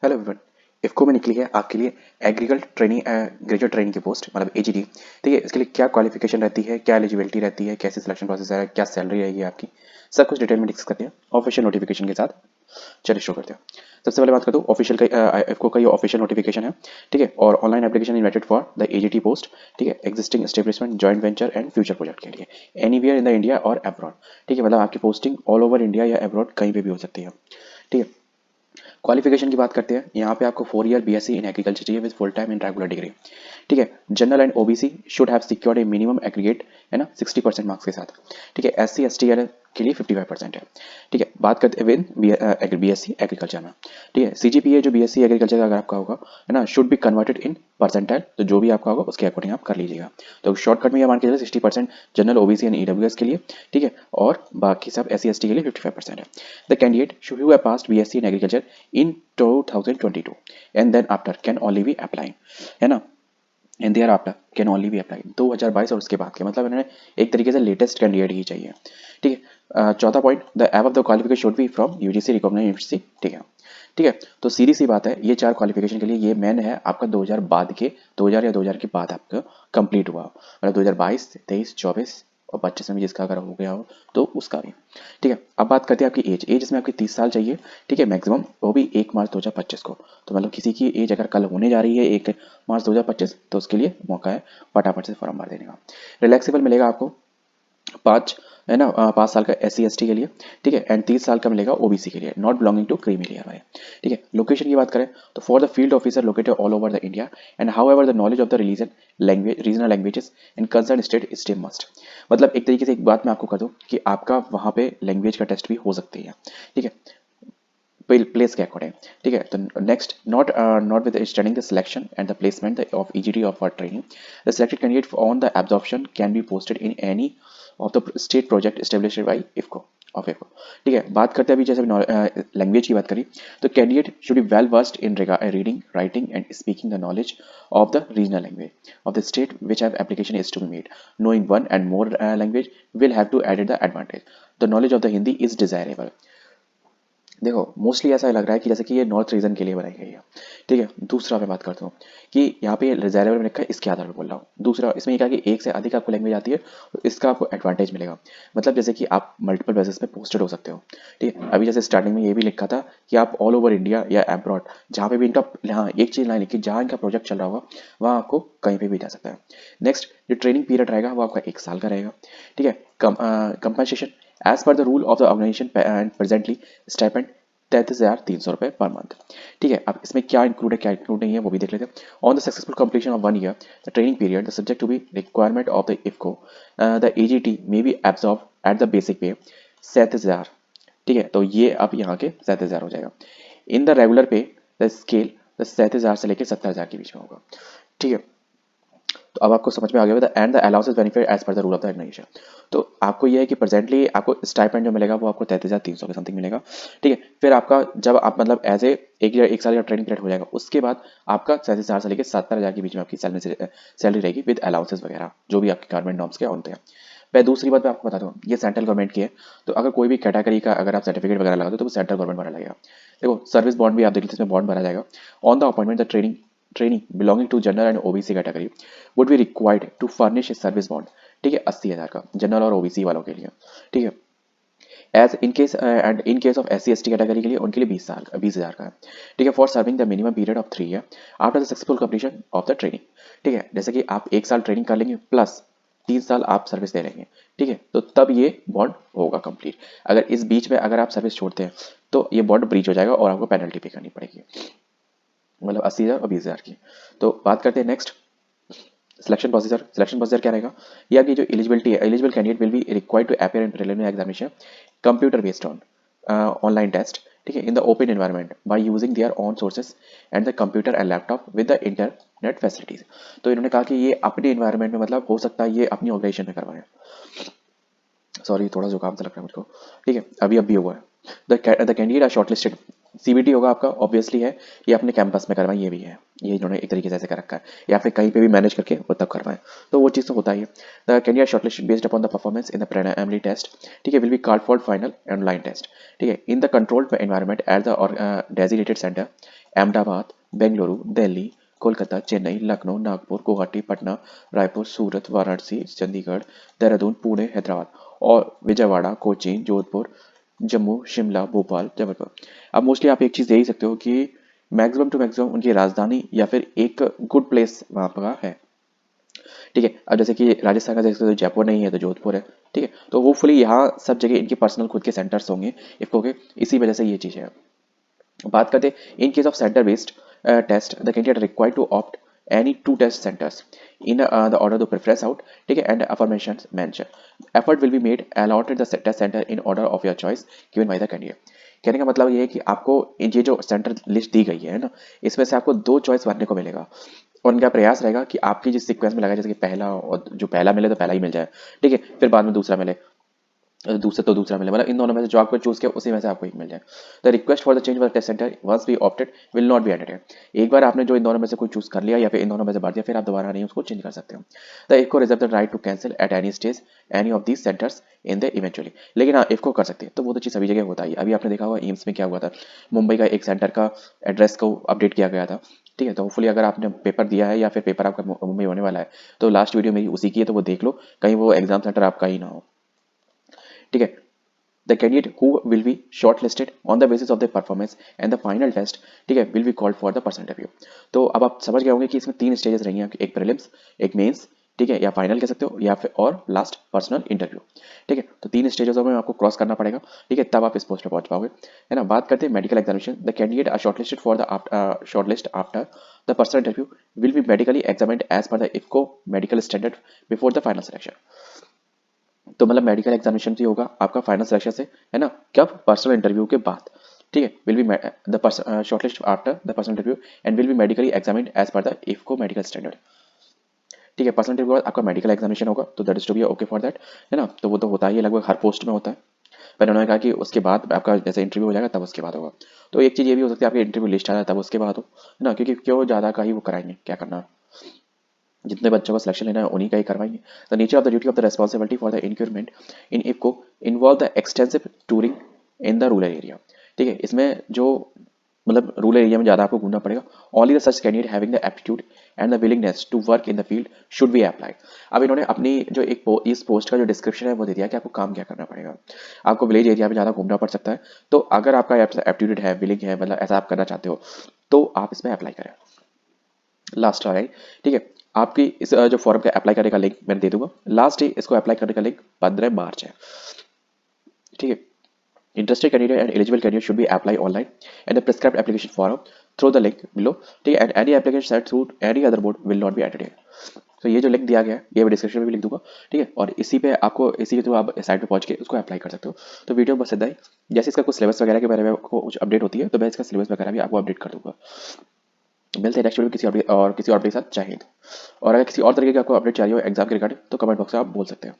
Hello everyone. IFFCO में निकली है आपके लिए एग्रीकल्चर ट्रेनिंग ग्रेजुएट ट्रेनिंग की पोस्ट मतलब एजीटी। ठीक है, इसके लिए क्या क्वालिफिकेशन रहती है, क्या एलिजिबिलिटी रहती है, कैसे सिलेक्शन प्रोसेस है, क्या सैलरी रहेगी आपकी, सब कुछ डिटेल में डिस्कस करते हैं ऑफिशियल नोटिफिकेशन के साथ। चलिए शुरू करते हैं। सबसे पहले बात कर दूँ ऑफिशियल का इफ्को का ये ऑफिशियल नोटिफिकेशन है। ठीक है, और online application invited for the AGT post. ठीक है, existing establishment joint venture and future project के लिए एनीवेयर इन द इंडिया और अब्रॉड। ठीक है, मतलब आपकी पोस्टिंग ऑल ओवर इंडिया या अब्रॉड कहीं पे भी हो सकती है। ठीक है, क्वालिफिकेशन की बात करते हैं, यहाँ पे आपको 4 ईयर बीएससी इन एग्रीकल्चर चाहिए with full time in regular degree. ठीक है, general and OBC should have secured A minimum aggregate, है ना, 60% मार्क्स के साथ। ठीक है, एससी एसटी के लिए 55% है। ठीक है, बात करते हैं विद बीएससी एग्रीकल्चर में। ठीक है, सीजीपीए जो बीएससी एग्रीकल्चर का अगर आपका होगा, है ना, should be converted in percentile, तो जो भी आपका होगा उसके अकॉर्डिंग आप कर लीजिएगा। तो शॉर्टकट में ये मान के चलिए 60% जनरल ओबीसी एंड ईडब्ल्यूएस के लिए। ठीक है, और बाकी सब एससी एसटी के लिए 55% है। The candidate should have passed BSc in agriculture in 2022 and then after can only be apply, है ना, and thereafter can only be apply 2022 और उसके बाद के, मतलब इन्होंने एक तरीके से लेटेस्ट कैंडिडेट ही चाहिए। ठीक है, चौथा point, the above the qualification should be from UGC recognised university. ठीक है। ठीक है, तो सीधी सी बात है, ये चार क्वालिफिकेशन के लिए ये मेन है आपका 2000 बाद के, 2000 या 2000 के बाद आपका कंप्लीट हुआ, मतलब 2022 23 24 और 25 में भी जिसका अगर हो गया हो तो उसका भी। ठीक है, अब बात करते हैं आपकी एज। एज इसमें आपकी 30 साल चाहिए। ठीक है, मैक्सिमम, वो भी 1 मार्च 2025 को। तो मतलब किसी की एज अगर कल होने जा रही है 1 मार्च 2025, तो उसके लिए मौका है फटाफट से फॉर्म भर देने का। रिलैक्सेबल मिलेगा आपको 5, है ना, 5 साल का एस सी के लिए। ठीक है, एंड 30 साल का मिलेगा ओबीसी के लिए, not belonging to creamy layer वाले। ठीक है, लोकेशन की बात करें तो for the field officer located all over the India and however the knowledge of the region language regional languages in concern state stem must. मतलब एक तरीके से एक बात मैं आपको कर दूं कि आपका वहाँ पे लैंग्वेज का टेस्ट भी हो सकती है। ठीक है, प्लेस के अकॉर्डिंग। ठीक है, तो next, notwithstanding the selection and the placement of EGT of our training, the selected candidate on the absorption can be posted in any of the state project established by IFFCO of IFFCO. ठीक है, बात करते हैं अभी जैसे language की बात करी, तो candidate should be well versed in reading writing and speaking the knowledge of the regional language of the state which have application is to be made, knowing one and more language will have to add the advantage, the knowledge of the hindi is desirable। देखो mostly ऐसा लग रहा है कि जैसे कि ये north region के लिए बनाई गई है। ठीक है, दूसरा मैं बात करता हूँ कि यहाँ पे रिजर्वेबल में लिखा है, इसके आधार पर बोल रहा हूँ। दूसरा इसमें ये कहा कि एक से अधिक आपको लैंग्वेज आती है तो इसका आपको एडवांटेज मिलेगा, मतलब जैसे कि आप मल्टीपल बेसिस पे पोस्टेड हो सकते हो। ठीक है, अभी जैसे स्टार्टिंग में ये भी लिखा था कि आप ऑल ओवर इंडिया या अब्रॉड, जहाँ पे भी इनका, हाँ एक चीज़ ना लिखी, जहाँ इनका प्रोजेक्ट चल रहा होगा वहाँ आपको कहीं पे भी जा सकता है। नेक्स्ट, जो ट्रेनिंग पीरियड रहेगा वो आपका 1 साल का रहेगा। ठीक है, compensation as per the rule of the organisation presently stipend 33,300 रुपये पर मंथ। ठीक है, अब इसमें क्या इंक्लूड है क्या इंक्लूड नहीं है वो भी देख लेते हैं। On the successful completion of 1 year the training period the subject to be requirement of the IFFCO, the AGT may be absorb at the basic pay 37,000। ठीक है, तो ये अब यहाँ के 37,000 हो जाएगा। इन द रेगुलर पे द स्केल द 37,000 से लेकर 70,000 के बीच में होगा। ठीक है, तो अब आपको समझ में आ गया होगा, and the allowances benefit as per the rule of the organisation. तो आपको ये है कि प्रेजेंटली आपको स्टाइपेंड जो मिलेगा वो आपको 33,300 के समथिंग मिलेगा। ठीक है, फिर आपका जब आप मतलब एज ए एक साल का ट्रेनिंग पीरियड हो जाएगा उसके बाद आपका 37,000 से लेकर 70,000 के बीच में आपकी सैलरी रहेगी विद अलाउंसेस वगैरह जो भी आपके गवर्नमेंट नॉर्म्स के होते हैं। मैं दूसरी बात मैं आपको बताता हूँ, ये सेंट्रल गवर्नमेंट की है। तो अगर कोई भी कैटेगरी का अगर आप सर्टिफिकेट वगैरह लगाते हो तो वो सेंट्रल गवर्नमेंट भरा लगेगा। देखो सर्विस बॉन्ड भी आप देख लीजिए, इसमें बॉन्ड भरा जाएगा। On the appointment the training belonging to general and OBC category would be required to furnish a service bond. ठीक है, 80,000 का जनरल और ओबीसी वालों के लिए। ठीक है, as in case and in case of SC ST category के लिए उनके लिए 20,000 का है। ठीक है, for serving the minimum period of 3 year after the successful completion of the training. ठीक है, जैसे कि आप 1 साल ट्रेनिंग कर लेंगे प्लस 3 साल आप सर्विस दे लेंगे। ठीक है, तो तब ये बॉन्ड होगा कंप्लीट। अगर इस बीच में अगर आप सर्विस छोड़ते हैं तो ये बॉन्ड ब्रीच हो जाएगा और आपको पेनल्टी पे करनी पड़ेगी, मतलब 80,000 और 20,000 की। तो बात करते हैं नेक्स्ट सिलेक्शन प्रोसीजर क्या रहेगा। ये आपकी जो एलिजिबिलिटी है, eligible candidate will be required to appear in preliminary examination computer based on online test. ठीक है, in the open environment by using their own sources and the computer and laptop with the internet facilities. तो इन्होंने कहा कि ये अपने environment में, मतलब हो सकता है ये अपनी ऑर्गेनाइजेशन में करवाएं। सॉरी थोड़ा जुकाम सा लग रहा है मुझको। ठीक है, अभी हुआ है। The candidate are shortlisted, CBT होगा आपका ऑब्वियसली है, ये अपने कैंपस में करवाएं, ये भी है, ये इन्होंने एक तरीके से ऐसे कर रखा है, या फिर कहीं पे भी मैनेज करके वो तब करवाएं, तो वो चीज़ तो होता ही है। The candidate shortlisted based upon the performance in the preliminary test. ठीक है, will be called for final and line test. ठीक है, in the controlled environment at the designated centre Ahmedabad, Bengaluru, Delhi, Kolkata, Chennai, Lucknow, Nagpur, Guwahati, Patna, Raipur, Surat, Varanasi, Chandigarh, Dehradun, Pune, Hyderabad और विजयवाड़ा, कोचीन, जोधपुर, जम्मू, शिमला, भोपाल, जबलपुर। अब मोस्टली आप एक चीज़ देख ही सकते हो कि मैक्सिमम टू मैक्सिमम उनकी राजधानी या फिर एक गुड प्लेस वहाँ पर है। ठीक है, अब जैसे कि राजस्थान का जैसे तो जयपुर नहीं है तो जोधपुर है। ठीक है, तो होपफुली यहाँ सब जगह इनके पर्सनल खुद के सेंटर्स होंगे इफको के, इसी वजह से ये चीज़ है। बात करते हैं in case of centre based test the candidate required to opt any two test centers in the order to preference out. ठीक है, and affirmations mention effort will be made allotted the test center in order of your choice given by the candidate. कहने का मतलब ये है कि आपको ये जो सेंटर लिस्ट दी गई है ना, इसमें से आपको 2 चॉइस भरने को मिलेगा और उनका प्रयास रहेगा कि आपकी जिस सीक्वेंस में लगा, जैसे कि पहला, और जो पहला मिले तो पहला ही मिल जाए। ठीक है, फिर बाद में दूसरा मिले, दूसरा तो दूसरा मिले, मतलब इन दोनों में से जो आपको चूज किया उसी में से आपको एक मिल जाए। The request for the change of test centre once be opted will not be edited. एक बार आपने जो इन दोनों में से कोई चूज कर लिया या फिर इन दोनों में से भर दिया, फिर आप दोबारा नहीं उसको चेंज कर सकते हो। The IFFCO reserve the right to cancel at any stage any of these centres in the eventually. लेकिन हाँ, इफको कर सकते हैं, तो वो तो चीज़ सभी जगह होता ही। अभी आपने देखा हुआ एम्स में क्या हुआ था, मुंबई का एक सेंटर का एड्रेस को अपडेट किया गया था। ठीक है, तो होपफुली अगर आपने पेपर दिया है या फिर पेपर आपका मुंबई होने वाला है, तो लास्ट वीडियो मेरी उसी की है, तो वो देख लो, कहीं वो एग्जाम सेंटर आपका ही ना हो। ठीक है, the candidate who will be shortlisted on the basis of their performance and the final test, ठीक है, will be called for the person interview। तो अब आप समझ गए होंगे कि इसमें 3 स्टेजेस रहेंगे आपके, एक प्रीलिम्स, एक मेंस, ठीक है, या फाइनल कह सकते हो, या फिर और लास्ट पर्सनल इंटरव्यू। ठीक है, तो 3 स्टेजेस में आपको क्रॉस करना पड़ेगा। ठीक है, तब आप इस पोस्ट पे पहुंच पाओगे, है ना। बात करते हैं medical examination. The candidate are shortlisted for the shortlist after the personal interview will be medically examined as per the IFFCO medical standard before the final selection. तो मतलब मेडिकल एग्जामिनेशन भी होगा आपका फाइनल सिलेक्शन से, है ना, कब, पर्सनल इंटरव्यू के बाद। ठीक है, will be the shortlist after the personal interview and will be medically examined as per the IFFCO medical standard. ठीक है, पर्सनल इंटरव्यू के बाद आपका मेडिकल एग्जामिनेशन होगा, तो that is to be okay for that, है ना। तो वो तो होता ही है, लगभग हर पोस्ट में होता है। पर उन्होंने कहा कि उसके बाद आपका जैसे इंटरव्यू हो जाएगा तब उसके बाद होगा। तो एक चीज़ ये भी हो सकती है आपकी इंटरव्यू लिस्ट आ जाए तब उसके बाद हो, है ना, क्योंकि क्यों ज़्यादा का ही वो कराएंगे, क्या करना, जितने बच्चों को सिलेक्शन लेना है उन्हीं का ही करवाएंगे। The nature of the duty of the responsibility for the increment in IFFCO involve the extensive touring in the rural area. ठीक है, इसमें जो मतलब रूरल एरिया में ज़्यादा आपको घूमना पड़ेगा। Only the such candidate having the aptitude and the willingness to work in the field should be apply. अब इन्होंने अपनी जो एक इस पोस्ट का जो डिस्क्रिप्शन है वो दे दिया कि आपको काम क्या करना पड़ेगा। आपको विलेज एरिया में ज़्यादा घूमना पड़ सकता है, तो अगर आपका एप्टीट्यूड है, विलिंग है, मतलब ऐसा आप करना चाहते हो, तो आप इसमें अप्लाई करें। लास्ट आ रहा है, ठीक है, आपकी इस जो फॉर्म का अप्लाई करने का लिंक मैं दे दूंगा। लास्ट डे इसको अप्लाई करने का लिंक 15 मार्च है। ठीक है, interested candidate and eligible candidate should be apply online and the prescribed application form through the link below। ठीक है, and any application sent through any other mode will not be added here। तो ये जो link दिया गया है ये मैं डिस्क्रिप्शन में भी लिख दूंगा। ठीक है, और इसी पे आपको, इसी के थ्रू आप साइट पे पहुंच के उसको अप्लाई कर सकते हो। तो वीडियो बस इतना ही। जैसे इसका कुछ सिलेबस वगैरह के बारे में आपको कुछ अपडेट होती है तो मैं इसका सिलेबस वगैरह भी आपको अपडेट कर दूंगा। मिलते हैं नेक्स्ट वीडियो किसी अपडेट के साथ। जय हिंद। और अगर किसी और तरीके की आपको अपडेट चाहिए हो एग्जाम के रिगार्डिंग तो कमेंट बॉक्स में आप बोल सकते हैं।